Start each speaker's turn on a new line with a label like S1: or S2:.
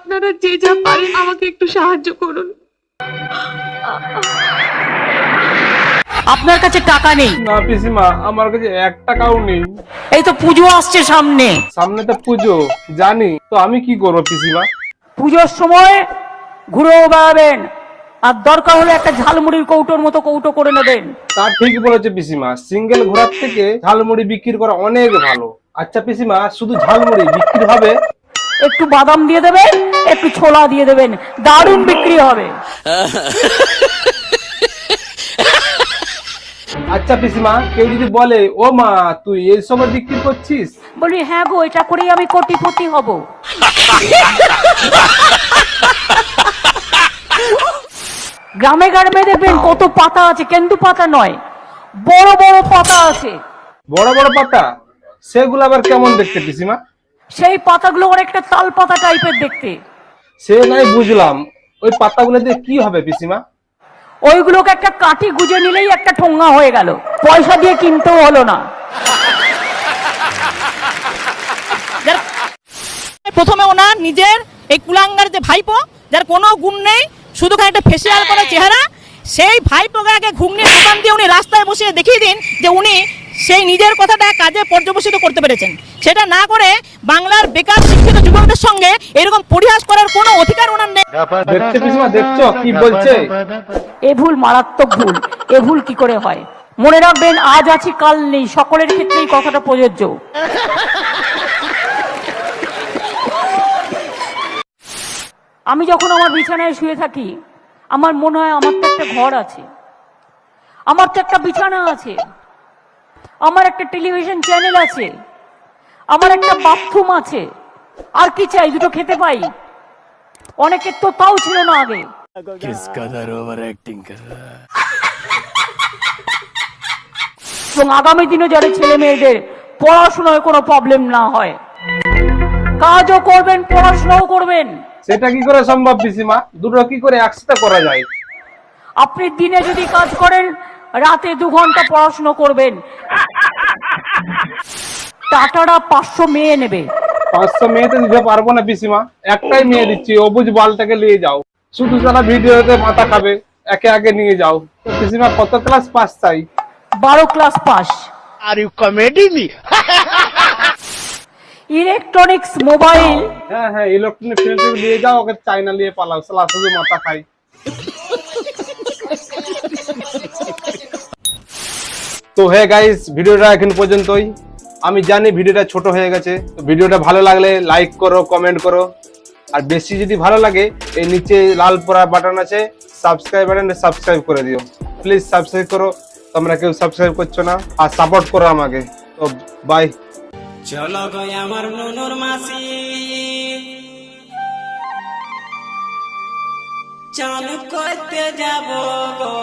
S1: আপনারা যে যা পারেন আমাকে একটু সাহায্য করুন।
S2: আপনার কাছে টাকা নেই?
S3: না পিসিমা, আমার কাছে 1 টাকাও নেই।
S2: এই তো পুজো আসছে সামনে।
S3: সামনে তো পুজো, জানি তো, আমি কি করবো পিসিমা?
S2: পুজোর সময় ঘুরেও বেড়াবেন, আর দরকার হলে একটা ঝালমুড়ির কৌটোর মতো কৌটো করে নেবেন।
S3: তা ঠিক বলেছে পিসিমা, সিঙ্গেল ঘোরার থেকে ঝালমুড়ি বিক্রি করা অনেক ভালো। আচ্ছা পিসিমা, শুধু ঝালমুড়ি বিক্রি হবে?
S2: একটু বাদাম দিয়ে দেবেন, একটু ছোলা দিয়ে দেবেন, দারুণ বিক্রি হবে।
S3: আচ্ছা পিসিমা, কেউ যদি বলে ও মা তুই এই সময় বিক্রি করছিস,
S2: বলি হ্যাঁ গো, এটা করেই আমি কোটিপতি হব। গ্রামে গ্রামে দেখবেন কত পাতা আছে, কেন্দু পাতা নয়, বড় বড় পাতা আছে।
S3: বড় বড় পাতা, সেগুলো আবার কেমন দেখতে পিসিমা?
S2: সেই পাতাগুলো অনেকটা তাল পাতা টাইপের দেখতে।
S3: সে নাই বুঝলাম, ওই পাতাগুলো দিয়ে কি হবে পিসিমা?
S2: ওইগুলোকে একটা কাঠি গুজে নিলেই একটা ঠোঙ্গা হয়ে গেল, পয়সা দিয়ে কিনতেও হলো না।
S4: প্রথমে ওনার নিজের এই কুলাঙ্গার যে ভাইপো, যার কোনো গুণ নেই, শুধু একটা ফেসিয়াল করা চেহারা, সেই ভাইপোকে আগে ঘুগনির দোকান দিয়ে উনি রাস্তায় বসে দেখিয়ে দিন যে উনি সেই নিজের কথাটা কাজে পর্যবসিত করতে পেরেছেন। সেটা না করে বাংলার বেকার শিক্ষিত যুবকদের সঙ্গে এরকম পরিহাস করার কোনো অধিকার ওনার নেই।
S3: দেখছো পিসিমা, দেখছো কি বলছে?
S2: এ ভুল মারাত্মক ভুল। এ ভুল কি করে হয়? মনে রাখবেন, আজ আছি কাল নেই, সকলের ক্ষেত্রেই কথাটা প্রযোজ্য। আমি যখন আমার বিছানায় শুয়ে থাকি, আমার মনে হয় আমার তো একটা ঘর আছে, আমার তো একটা বিছানা আছে, আমার একটা টেলিভিশন চ্যানেল আছে, আমার একটা বাথরুম আছে, আর কি চাই? দুটো খেতে পাই। অনেকের তো তাও ছিল না আগে। এবং আগামী দিনে যারা ছেলে মেয়েদের পড়াশোনায় কোনো প্রবলেম না হয়, কাজও করবেন পড়াশোনাও করবেন।
S3: সেটা কি করে সম্ভব পিসিমা? দুটো কি করে একসাথে করা যায়?
S2: আপনি দিনে যদি কাজ করেন, রাতে 2 ঘন্টা পড়াশোনা করবেন। টাটারা 500 মেয়ে নেবে।
S3: 500 মেয়েতে দিতে পারবো না পিসিমা, একটাই মেয়ে দিচ্ছি, অবুজ বালটাকে নিয়ে যাও। শুধু যারা ভিডিওতে মাথা খাবে একে আগে নিয়ে যাও। তো পিসিমা কত ক্লাস পাস চাই?
S2: 12 class pass.
S5: Are you comedy me?
S2: Electronics mobile.
S3: হ্যাঁ হ্যাঁ, ইলেকট্রনিক ফিল্ম নিয়ে যাও, ওকে চাইনা নিয়ে পালাও, সালা শুধু মাথা খাই। তো হে গাইস, ভিডিওটা এখন পর্যন্তই। আমি জানি ভিডিওটা ছোট হয়ে গেছে, তো ভিডিওটা ভালো লাগলে লাইক করো, কমেন্ট করো, আর বেশি যদি ভালো লাগে এই নিচে লাল পোড়া বাটন আছে, সাবস্ক্রাইব বাটনে সাবস্ক্রাইব করে দিও। প্লিজ সাবস্ক্রাইব করো, তোমরা কেউ সাবস্ক্রাইব করছো না, আর সাপোর্ট করো আমাকে। তো বাই।
S6: চলো গো আমার নুনুর মাসি, চান করতে যাব গো।